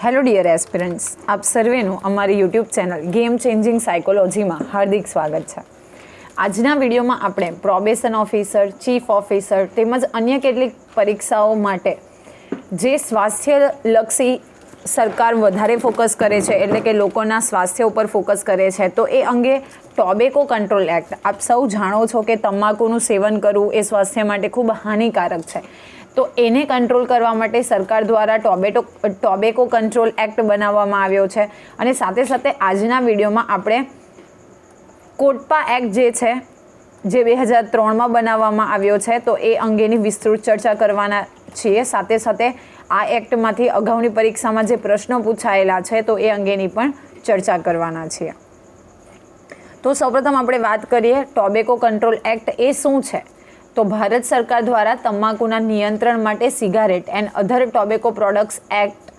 Hello dear aspirants, આપ સર્વેનું અમારી YouTube channel game changing સાયકોલોજીમાં હાર્દિક સ્વાગત છે. આજના વિડીયોમાં આપણે પ્રોબેશન ઓફિસર, ચીફ ઓફિસર તેમજ અન્ય કેટલીક પરીક્ષાઓ માટે જે સ્વાસ્થ્યલક્ષી સરકાર વધારે ફોકસ કરે છે, એટલે કે લોકોના સ્વાસ્થ્ય ઉપર ફોકસ કરે છે, તો એ અંગે ટોબેકો કંટ્રોલ એક્ટ. આપ સૌ જાણો છો કે તમાકુનું સેવન કરવું એ સ્વાસ્થ્ય માટે ખૂબ હાનિકારક છે. તો એને કંટ્રોલ કરવા માટે સરકાર દ્વારા ટોબેકો કંટ્રોલ એક્ટ બનાવવામાં આવ્યો છે. અને સાથે સાથે આજના વિડીયોમાં આપણે કોટપા એક્ટ જે છે, જે 2003માં બનાવવામાં આવ્યો છે, તો એ અંગેની વિસ્તૃત ચર્ચા કરવાના છીએ. સાથે સાથે આ એક્ટમાંથી અગાઉની પરીક્ષામાં જે પ્રશ્નો પૂછાયેલા છે, તો એ અંગેની પણ ચર્ચા કરવાના છીએ. તો સૌપ્રથમ આપણે વાત કરીએ ટોબેકો કંટ્રોલ એક્ટ એ શું છે. તો ભારત સરકાર દ્વારા તમાકુના નિયંત્રણ માટે cigarette and other tobacco products act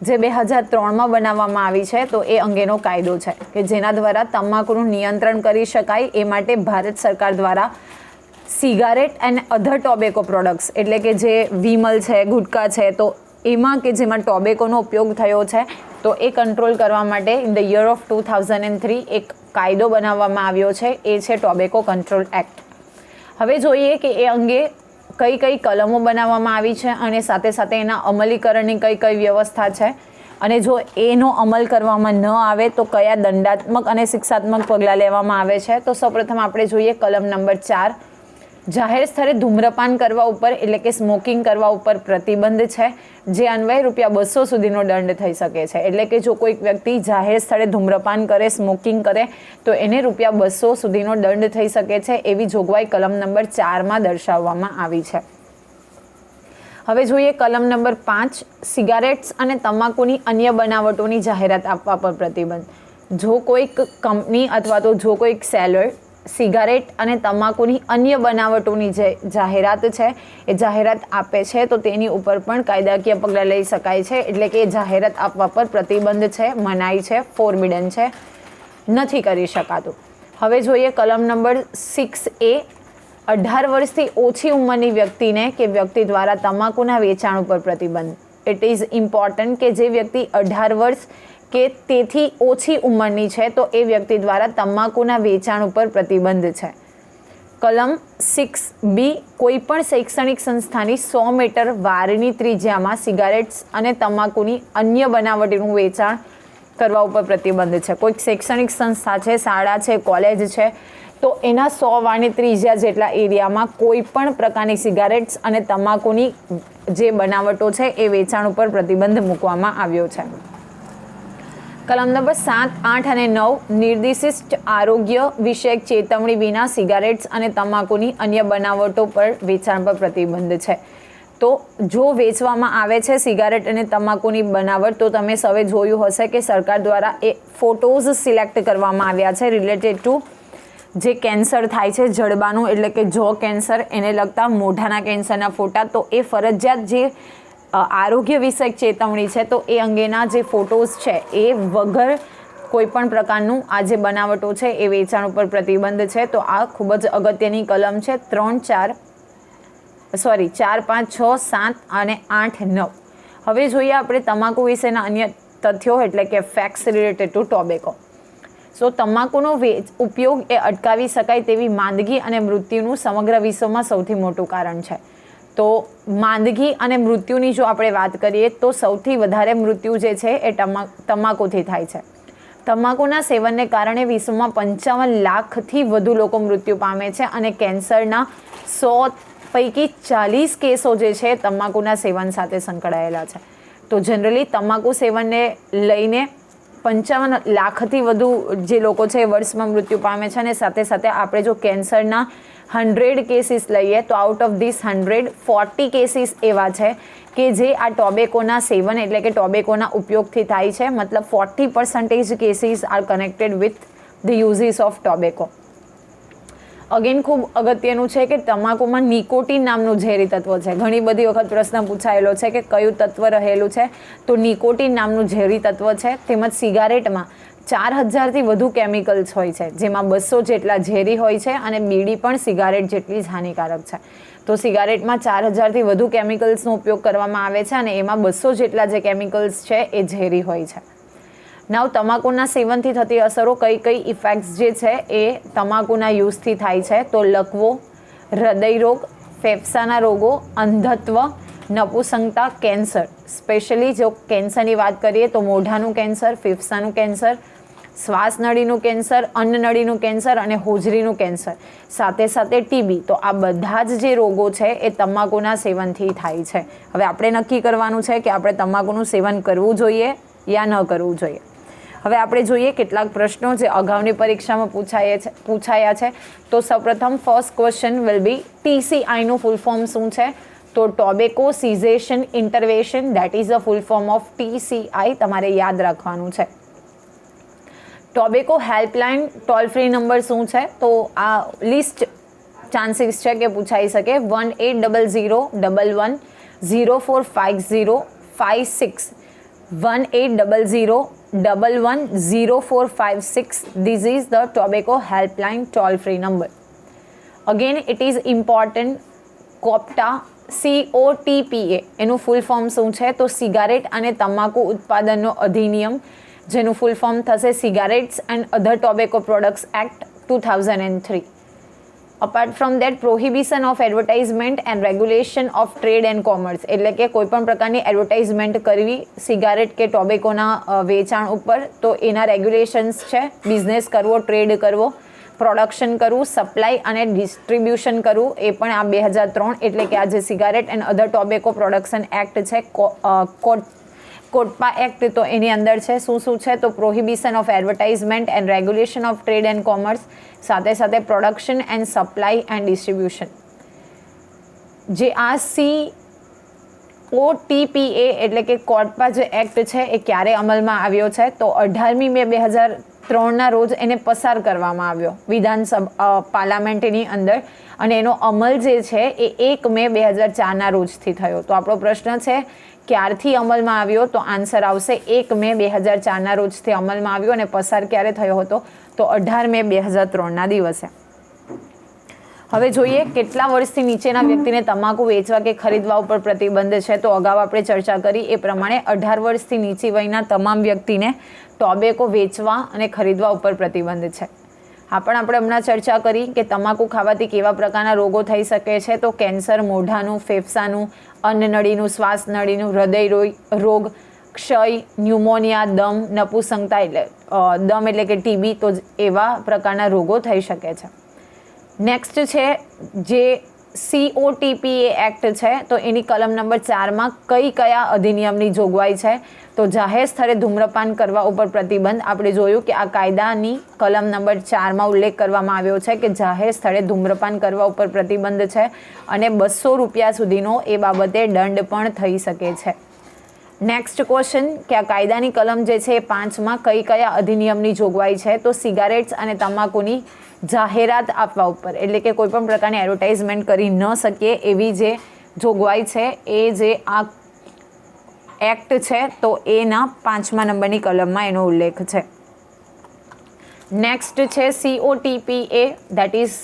જે 2003માં બનાવવામાં આવી છે, તો એ અંગેનો કાયદો છે કે જેના દ્વારા તમાકુનું નિયંત્રણ કરી શકાય. એ માટે ભારત સરકાર દ્વારા cigarette and other tobacco products એટલે કે જે વિમલ છે, ગુટકા છે, તો એમાં કે જેમાં ટોબેકોનો ઉપયોગ થયો છે, તો એ કંટ્રોલ કરવા માટે ઇન ધ યર ઓફ 2003 એક કાયદો બનાવવામાં આવ્યો છે. એ છે ટોબેકો કંટ્રોલ એક્ટ. હવે જોઈએ કે એ અંગે કઈ કઈ કલમો બનાવવામાં આવી છે અને સાથે સાથે એના અમલીકરણની કઈ કઈ વ્યવસ્થા છે, અને જો એનો અમલ કરવામાં ન આવે તો કયા દંડાત્મક અને શિક્ષાત્મક પગલાં લેવામાં આવે છે. તો સૌપ્રથમ આપણે જોઈએ કલમ નંબર 4. જાહેર સ્થળે ધૂમ્રપાન કરવા ઉપર એટલે કે સ્મોકિંગ કરવા ઉપર પ્રતિબંધ છે, જે અન્વયે ₹200 સુધીનો દંડ થઈ શકે છે. એટલે કે જો કોઈક વ્યક્તિ જાહેર સ્થળે ધૂમ્રપાન કરે, સ્મોકિંગ કરે, તો એને ₹200 સુધીનો દંડ થઈ શકે છે. એવી જોગવાઈ કલમ નંબર 4માં દર્શાવવામાં આવી છે. હવે જોઈએ કલમ નંબર 5. સિગારેટ્સ અને તમાકુની અન્ય બનાવટોની જાહેરાત આપવા પર પ્રતિબંધ. જો કોઈક કંપની અથવા તો જો કોઈક સેલર સિગારેટ અને તમાકુની અન્ય બનાવટોની જે જાહેરાત છે, એ જાહેરાત આપે છે, તો તેની ઉપર પણ કાયદાકીય પગલાં લઈ શકાય છે. એટલે કે જાહેરાત આપવા પર પ્રતિબંધ છે, મનાઈ છે, ફોરબિડન છે, નથી કરી શકાતું. હવે જોઈએ કલમ નંબર 6A. 18 વર્ષથી ઓછી ઉંમરની વ્યક્તિને કે વ્યક્તિ દ્વારા તમાકુના વેચાણ ઉપર પ્રતિબંધ. ઇટ ઇઝ ઇમ્પોર્ટન્ટ કે જે વ્યક્તિ 18 વર્ષ કે તેથી ઓછી ઉંમરની છે, તો એ વ્યક્તિ દ્વારા તમાકુના વેચાણ ઉપર પ્રતિબંધ છે. કલમ 6B. કોઈ પણ શૈક્ષણિક સંસ્થાની 100 મીટર વારની ત્રિજ્યામાં સિગારેટ્સ અને તમાકુની અન્ય બનાવટીનું વેચાણ કરવા ઉપર પ્રતિબંધ છે. કોઈક શૈક્ષણિક સંસ્થા છે, શાળા છે, કોલેજ છે, તો એના 100 વારની ત્રિજ્યા જેટલા એરિયામાં કોઈ પણ પ્રકારની સિગારેટ્સ અને તમાકુની જે બનાવટો છે, એ વેચાણ ઉપર પ્રતિબંધ મૂકવામાં આવ્યો છે. કલમ નંબર 7, 8 અને 9. નિર્દિષ્ટ આરોગ્ય વિષયક ચેતવણી વિના સિગારેટ્સ અને તમાકુની અન્ય બનાવટો પર વેચાણ પર પ્રતિબંધ છે. તો જો વેચવામાં આવે છે સિગારેટ અને તમાકુની બનાવટ, તો તમે સૌએ જોયું હશે કે સરકાર દ્વારા એ ફોટોઝ સિલેક્ટ કરવામાં આવ્યા છે રિલેટેડ ટુ જે કેન્સર થાય છે જડબાનું, એટલે કે જો કેન્સર, એને લગતા મોઢાના કેન્સરના ફોટા. તો એ ફરજિયાત જે આરોગ્ય વિષયક ચેતવણી છે, તો એ અંગેના જે ફોટોઝ છે એ વગર કોઈ પણ પ્રકારનું આ જે બનાવટો છે એ વેચાણ ઉપર પ્રતિબંધ છે. તો આ ખૂબ જ અગત્યની કલમ છે. 3, 4, 5, 6, 7 અને 8, 9. હવે જોઈએ આપણે તમાકુ વિશેના અન્ય તથ્યો, એટલે કે ફેક્ટ્સ રિલેટેડ ટુ ટોબેકો. સો તમાકુનો ઉપયોગ એ અટકાવી શકાય તેવી માંદગી અને મૃત્યુનું સમગ્ર વિશ્વમાં સૌથી મોટું કારણ છે. તો માંદગી અને મૃત્યુની જો આપણે વાત કરીએ, તો સૌથી વધારે મૃત્યુ જે છે એ તમાકુથી થાય છે. તમાકુના સેવનને કારણે વિશ્વમાં 55 લાખથી વધુ લોકો મૃત્યુ પામે છે, અને કેન્સરના 100 પૈકી 40 કેસો જે છે તમાકુના સેવન સાથે સંકળાયેલા છે. તો જનરલી તમાકુ સેવનને લઈને 55 લાખથી વધુ જે લોકો છે એ વર્ષમાં મૃત્યુ પામે છે. અને સાથે સાથે આપણે જો કેન્સરના 100 કેસીસ લઈએ, તો આઉટ ઓફ ધીસ 100, 40 કેસીસ એવા છે કે જે આ ટોબેકોના સેવન એટલે કે ટોબેકોના ઉપયોગથી થાય છે. મતલબ 40% cases are connected with the uses of tobacco. Again ખૂબ અગત્યનું છે કે તમાકુમાં નિકોટીન નામનું ઝેરી તત્વ છે. ઘણી બધી વખત પ્રશ્ન પૂછાયેલો છે કે કયું તત્વ રહેલું છે, તો નિકોટીન નામનું ઝેરી તત્વ છે. તેમજ સિગારેટમાં 4000થી વધુ કેમિકલ્સ હોય છે, જેમાં 200 જેટલા ઝેરી હોય છે અને બીડી પણ સિગારેટ જેટલી જ હાનિકારક છે. તો સિગારેટમાં 4000થી વધુ કેમિકલ્સનો ઉપયોગ કરવામાં આવે છે અને એમાં 200 જેટલા જે કેમિકલ્સ છે એ ઝેરી હોય છે. નાવ તમાકુના સેવનથી થતી અસરો કઈ કઈ ઇફેક્ટ્સ જે છે એ તમાકુના યુઝથી થાય છે, તો લકવો, હૃદયરોગ, ફેફસાના રોગો, અંધત્વ, નપુસંગતા, કેન્સર. સ્પેશિયલી જો કેન્સરની વાત કરીએ તો મોઢાનું કેન્સર, ફેફસાનું કેન્સર, શ્વાસનળીનું કેન્સર, અન્નનળીનું કેન્સર અને હોજરીનું કેન્સર, સાથે સાથે ટીબી. તો આ બધા જ જે રોગો છે એ તમાકુના સેવનથી થાય છે. હવે આપણે નક્કી કરવાનું છે કે આપણે તમાકુનું સેવન કરવું જોઈએ યા ન કરવું જોઈએ. હવે આપણે જોઈએ કેટલાક પ્રશ્નો જે અગાઉની પરીક્ષામાં પૂછાયા છે. તો સૌપ્રથમ ફર્સ્ટ ક્વેશ્ચન વિલ બી TCIનું ફૂલ ફોર્મ શું છે? તો tobacco cessation intervention, that is the full form of TCI. તમારે યાદ રાખવાનું છે. Tobacco helpline toll free number શું છે? તો આ લિસ્ટ ચાન્સીસ છે કે પૂછાઈ શકે. 180011045056, 1800110456. This is the tobacco helpline toll free number. Again, it is important. COPTA, COTPA એનું ફૂલ ફોર્મ શું છે? તો સિગારેટ અને તમાકુ ઉત્પાદનનો અધિનિયમ, જેનું ફૂલ ફોર્મ થશે cigarettes and other tobacco products act 2003. Apart from that, prohibition of advertisement and regulation of trade and commerce, એટલે કે કોઈપણ પ્રકારની એડવર્ટાઇઝમેન્ટ કરવી સિગારેટ કે ટોબેકોના વેચાણ ઉપર, તો એના રેગ્યુલેશન્સ છે. બિઝનેસ કરવો, ટ્રેડ કરવો, પ્રોડક્શન કરવું, સપ્લાય અને ડિસ્ટ્રીબ્યુશન કરવું, એ પણ આ 2003, એટલે કે આ જે cigarette and other tobacco production act છે, કોટપા એક્ટ, તો એની અંદર છે. શું શું છે? તો prohibition of advertisement and regulation of trade and commerce, સાથે સાથે production and supply and distribution. જે આ COTPA એટલે કે કોટપા જે એક્ટ છે એ ક્યારે અમલમાં આવ્યો છે? તો 18મી મે 2003ના રોજ એને પસાર કરવામાં આવ્યો વિધાનસભા પાર્લામેન્ટની અંદર, અને એનો અમલ જે છે એ 1 મે 2004ના રોજથી થયો. તો આપણો પ્રશ્ન છે ક્યારથી અમલમાં આવ્યો? તો આન્સર આવશે 1 મે 2004ના રોજથી અમલમાં આવ્યો, અને પસાર ક્યારે થયો હતો? તો 18 મે 2003ના દિવસે. હવે જોઈએ કેટલા વર્ષથી નીચેના વ્યક્તિને તમાકુ વેચવા કે ખરીદવા ઉપર પ્રતિબંધ છે. તો અગાઉ આપણે ચર્ચા કરી એ પ્રમાણે 18 વર્ષથી નીચી વયના તમામ વ્યક્તિને ટોબેકો વેચવા અને ખરીદવા ઉપર પ્રતિબંધ છે. આ પણ આપણે હમણાં ચર્ચા કરી કે તમાકુ ખાવાથી કેવા પ્રકારના રોગો થઈ શકે છે. તો કેન્સર, મોઢાનું, ફેફસાનું, અન્નનળીનું, શ્વાસનળીનું, હૃદય રોગ, ક્ષય, ન્યુમોનિયા, દમ, નપુસંગતા દમ એટલે કે ટીબી, તો એવા પ્રકારના રોગો થઈ શકે છે. નેક્સ્ટ છે જે COTPA એક્ટ છે, તો એની કલમ નંબર 4માં કયા અધિનિયમની જોગવાઈ છે? તો જાહેર સ્થળે ધૂમ્રપાન કરવા ઉપર પ્રતિબંધ. આપણે જોયું કે આ કાયદાની કલમ નંબર 4માં ઉલ્લેખ કરવામાં આવ્યો છે કે જાહેર સ્થળે ધૂમ્રપાન કરવા ઉપર પ્રતિબંધ છે, અને 200 રૂપિયા સુધીનો એ બાબતે દંડ પણ થઈ શકે છે. નેક્સ્ટ ક્વેશ્ચન કે આ કાયદાની કલમ જે છે એ 5માં કયા અધિનિયમની જોગવાઈ છે? તો સિગારેટ્સ અને તમાકુની જાહેરાત આપવા ઉપર, એટલે કે કોઈપણ પ્રકારની એડવર્ટાઇઝમેન્ટ કરી ન શકીએ એવી જે જોગવાઈ છે એ જે આ એક્ટ છે તો એના 5મા નંબરની કલમમાં એનો ઉલ્લેખ છે. નેક્સ્ટ છે COTPA, દેટ ઇઝ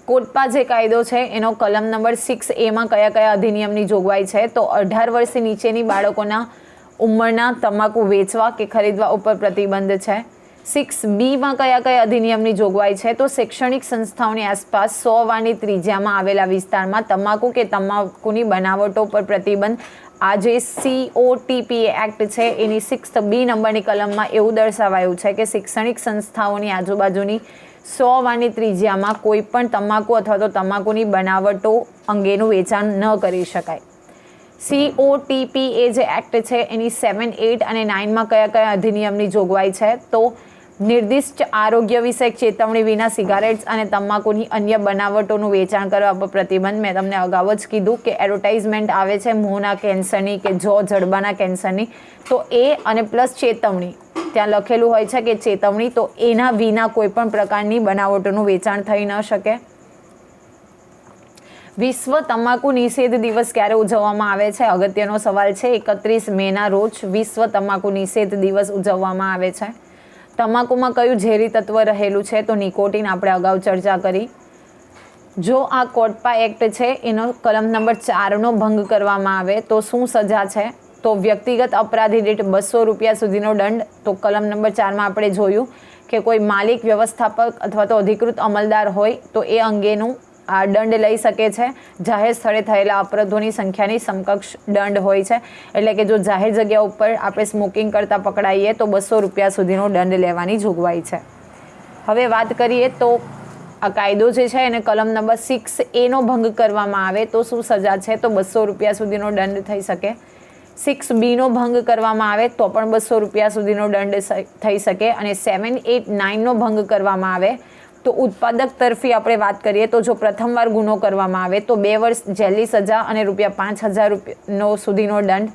કોટપા જે કાયદો છે એનો કલમ નંબર 6A કયા અધિનિયમની જોગવાઈ છે? તો 18 વર્ષથી નીચેની બાળકોના ઉંમરના તમાકુ વેચવા કે ખરીદવા ઉપર પ્રતિબંધ છે. 6B કયા અધિનિયમની જોગવાઈ છે? તો શૈક્ષણિક સંસ્થાઓની આસપાસ 100 વાની ત્રિજ્યામાં આવેલા વિસ્તારમાં તમાકુ કે તમાકુની બનાવટો પર પ્રતિબંધ. આ જે COTPA એક્ટ છે એની 6B નંબરની કલમમાં એવું દર્શાવાયું છે કે શૈક્ષણિક સંસ્થાઓની આજુબાજુની 100 વાની ત્રિજ્યામાં કોઈ પણ તમાકુ અથવા તો તમાકુની બનાવટો અંગેનું વેચાણ ન કરી શકાય. COTPA જે એક્ટ છે એની 7, 8 અને 9માં કયા અધિનિયમની જોગવાઈ છે? તો નિર્દિષ્ટ આરોગ્ય વિષયક ચેતવણી વિના સિગારેટ્સ અને તમાકુની અન્ય બનાવટોનું વેચાણ કરવા પર પ્રતિબંધ. મેં તમને અગાઉ જ કીધું કે એડવર્ટાઇઝમેન્ટ આવે છે મોંના કેન્સરની કે જડબાના કેન્સરની, તો એ અને પ્લસ ચેતવણી, ત્યાં લખેલું હોય છે કે ચેતવણી, તો એના વિના કોઈ પણ પ્રકારની બનાવટોનું વેચાણ થઈ ન શકે. વિશ્વ તમાકુ નિષેધ દિવસ ક્યારે ઉજવવામાં આવે છે? અગત્યનો સવાલ છે. 31 મેના રોજ વિશ્વ તમાકુ નિષેધ દિવસ ઉજવવામાં આવે છે. તમાકુમાં કયું ઝેરી તત્વ રહેલું છે? તો નિકોટિન. આપણે અગાઉ ચર્ચા કરી. જો આ કોટપા એક્ટ છે એનો કલમ નંબર 4નો ભંગ કરવામાં આવે તો શું સજા છે? તો વ્યક્તિગત અપરાધી દીઠ 200 રૂપિયા સુધીનો દંડ. તો કલમ નંબર 4માં આપણે જોયું કે કોઈ માલિક, વ્યવસ્થાપક અથવા તો અધિકૃત અમલદાર હોય તો એ અંગેનું આ દંડ લઈ શકે છે. જાહેર સ્થળે થયેલા અપરાધોની સંખ્યાની સમકક્ષ દંડ હોય છે. એટલે કે જો જાહેર જગ્યા ઉપર આપણે સ્મોકિંગ કરતા પકડાઈએ તો 200 રૂપિયા સુધીનો દંડ લેવાની જોગવાઈ છે. હવે વાત કરીએ તો આ કાયદો જે છે એને કલમ નંબર 6A ભંગ કરવામાં આવે તો શું સજા છે? તો 200 રૂપિયા સુધીનો દંડ થઈ શકે. 6B ભંગ કરવામાં આવે તો પણ 200 રૂપિયા સુધીનો દંડ થઈ શકે. અને 7, 8, 9 ભંગ કરવામાં આવે તો ઉત્પાદક તરફી આપણે વાત કરીએ તો જો પ્રથમવાર ગુનો કરવામાં આવે તો 2 વર્ષ જેલની સજા અને ₹5,000 સુધીનો દંડ.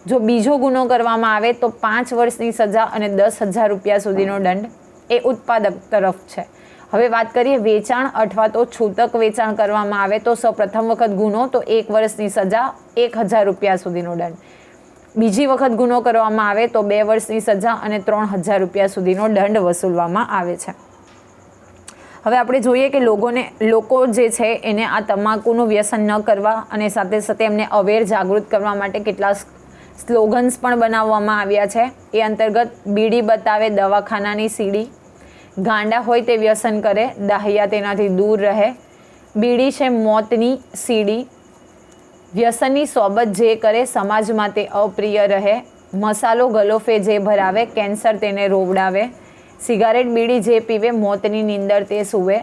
જો બીજો ગુનો કરવામાં આવે તો 5 વર્ષની સજા અને ₹10,000 સુધીનો દંડ. એ ઉત્પાદક તરફ છે. હવે વાત કરીએ વેચાણ અથવા તો છૂટક વેચાણ કરવામાં આવે તો સૌપ્રથમ વખત ગુનો તો 1 વર્ષની સજા, ₹1,000 સુધીનો દંડ. બીજી વખત ગુનો કરવામાં આવે તો 2 વર્ષની સજા અને ₹3,000 સુધીનો દંડ વસૂલવામાં આવે છે. હવે આપણે જોઈએ કે લોકો જે છે એને આ તમાકુનું વ્યસન ન કરવા અને સાથે સાથે એમને જાગૃત કરવા માટે કેટલા સ્લોગન્સ પણ બનાવવામાં આવ્યા છે. એ અંતર્ગત બીડી બતાવે દવાખાનાની સીડી, ગાંડા હોય તે વ્યસન કરે, દાહિયા તેનાથી દૂર રહે, બીડી છે મોતની સીડી, વ્યસનની સોબત જે કરે સમાજમાં તે અપ્રિય રહે, મસાલો ગલોફે જે ભરાવે કેન્સર તેને રોવડાવે, સિગારેટ બીડી જે પીવે મોતની નીંદર તે સૂવે,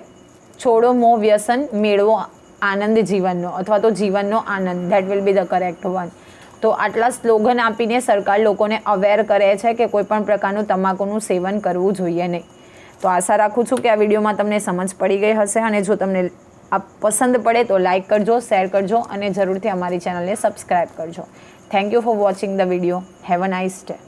છોડો મોં વ્યસન મેળવો આનંદ જીવનનો અથવા તો જીવનનો આનંદ. That will be the correct one. તો આટલા સ્લોગન આપીને સરકાર લોકોને અવેર કરે છે કે કોઈ પણ પ્રકારનું તમાકુનું સેવન કરવું જોઈએ નહીં. તો આશા રાખું છું કે આ વિડીયોમાં તમને સમજ પડી ગઈ હશે અને જો તમને આ પસંદ પડે તો લાઇક કરજો, શેર કરજો અને જરૂરથી અમારી ચેનલને સબસ્ક્રાઈબ કરજો. Thank you for watching the video. Have a nice day.